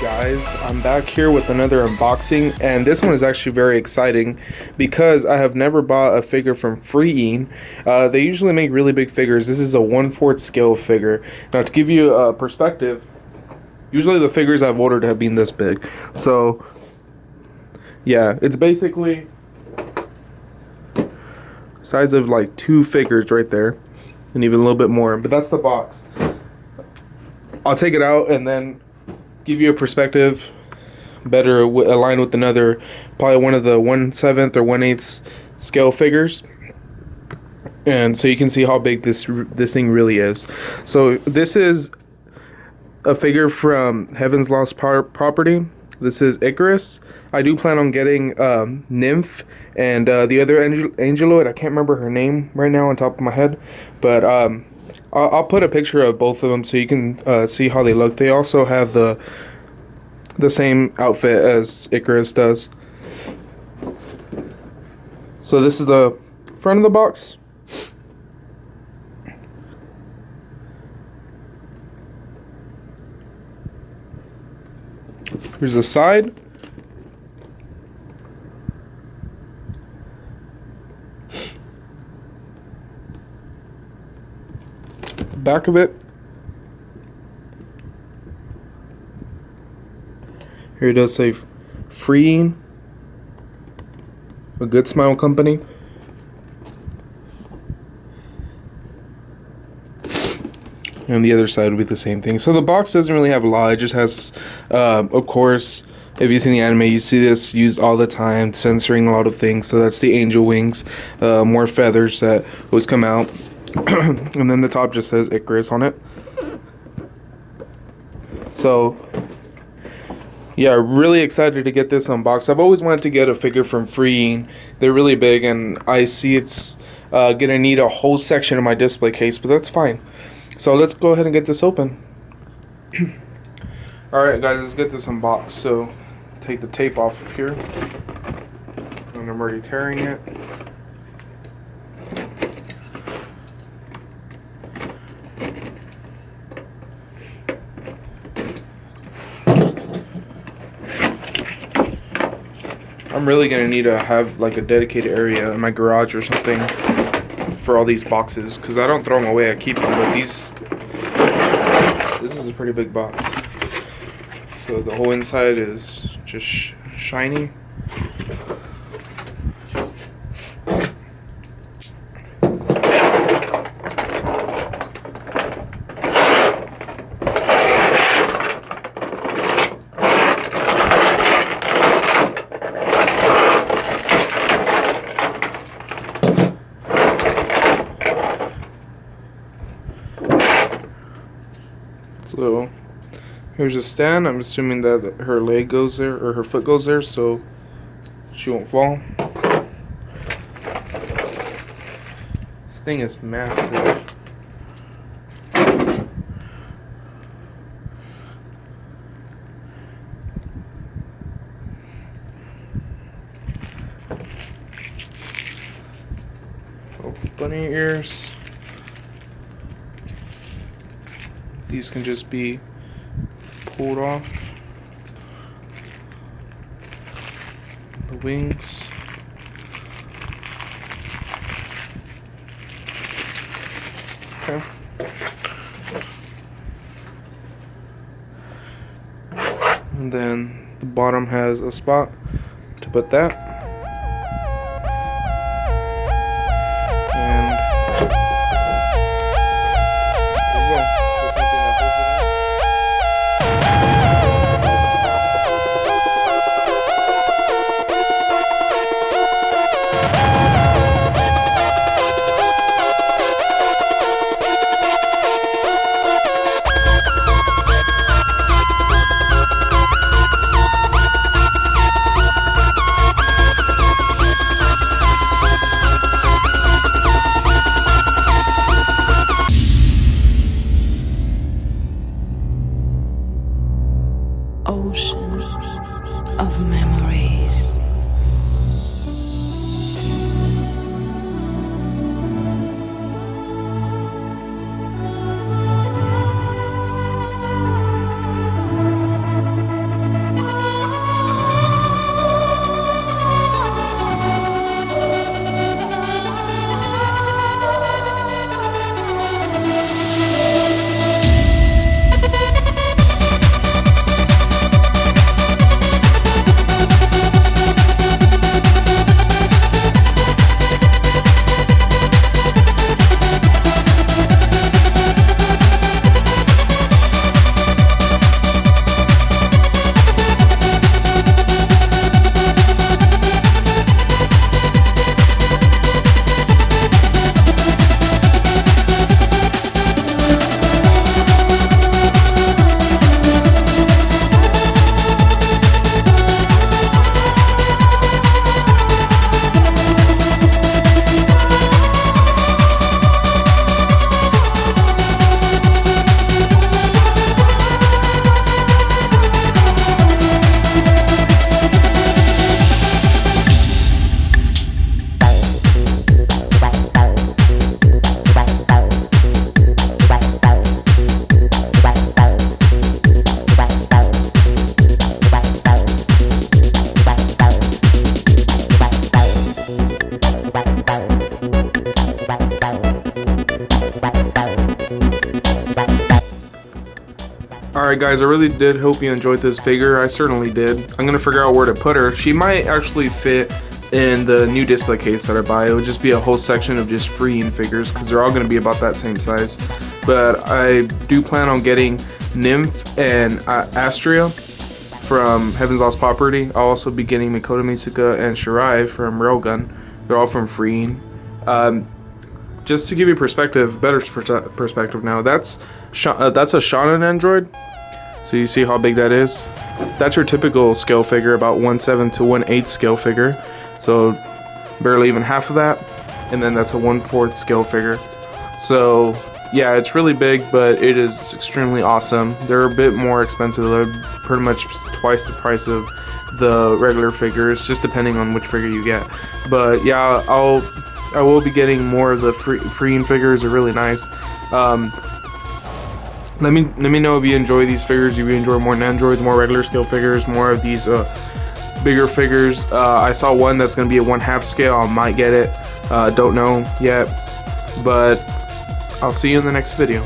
Guys, I'm back here with another unboxing, and this one is actually very exciting because I have never bought a figure from Freeing. They usually make really big figures. This is a 1/4 scale figure. Now, to give you a perspective, usually the figures I've ordered have been this big. So yeah, it's basically size of like 2 figures right there, and even a little bit more, but that's the box. I'll take it out and then give you a perspective better aligned with another, probably one of the 1/7 or 1/8 scale figures, and so you can see how big this thing really is. So this is a figure from Heaven's Lost Property. This is Ikaros. I do plan on getting Nymph and the other Angeloid. I can't remember her name right now on top of my head, but I'll put a picture of both of them so you can see how they look. They also have the same outfit as Ikaros does. So this is the front of the box. Here's the side. Back of it. Here it does say Freeing, a good smile company. And the other side would be the same thing. So the box doesn't really have a lot. It just has, of course, if you've seen the anime, you see this used all the time, censoring a lot of things. So that's the angel wings, more feathers that always come out. And then the top just says Ikaros on it. So yeah, really excited to get this unboxed. I've always wanted to get a figure from Freeing. They're really big, and I see it's gonna need a whole section of my display case, but that's fine. So let's go ahead and get this open. Alright guys, let's get this unboxed. So take the tape off of here, and I'm already tearing it. I'm really gonna need to have like a dedicated area in my garage or something for all these boxes, because I don't throw them away, I keep them. But this is a pretty big box. So the whole inside is just shiny. So here's a stand. I'm assuming that her leg goes there, or her foot goes there, so she won't fall. This thing is massive. Oh, bunny ears. These can just be pulled off. The wings. Okay. And then the bottom has a spot to put that. Alright guys, I really did hope you enjoyed this figure. I certainly did. I'm gonna figure out where to put her. She might actually fit in the new display case that I buy. It would just be a whole section of just freeing figures because they're all gonna be about that same size. But I do plan on getting Nymph and Astria from Heaven's Lost Property. I'll also be getting Mikoto Mitsuka and Shirai from Railgun. They're all from freeing. Just to give you perspective, better perspective now, that's a shonen android. So you see how big that is? That's your typical scale figure, about 1/7 to 1/8 scale figure. So barely even half of that. And then that's a 1/4 scale figure. So yeah, it's really big, but it is extremely awesome. They're a bit more expensive. They're pretty much twice the price of the regular figures, just depending on which figure you get. But yeah, I will be getting more of the freeing figures. Are really nice. Let me know if you enjoy these figures. If you enjoy more Nandroids, more regular scale figures, more of these bigger figures. I saw one that's gonna be at 1/2 scale. I might get it. Don't know yet, but I'll see you in the next video.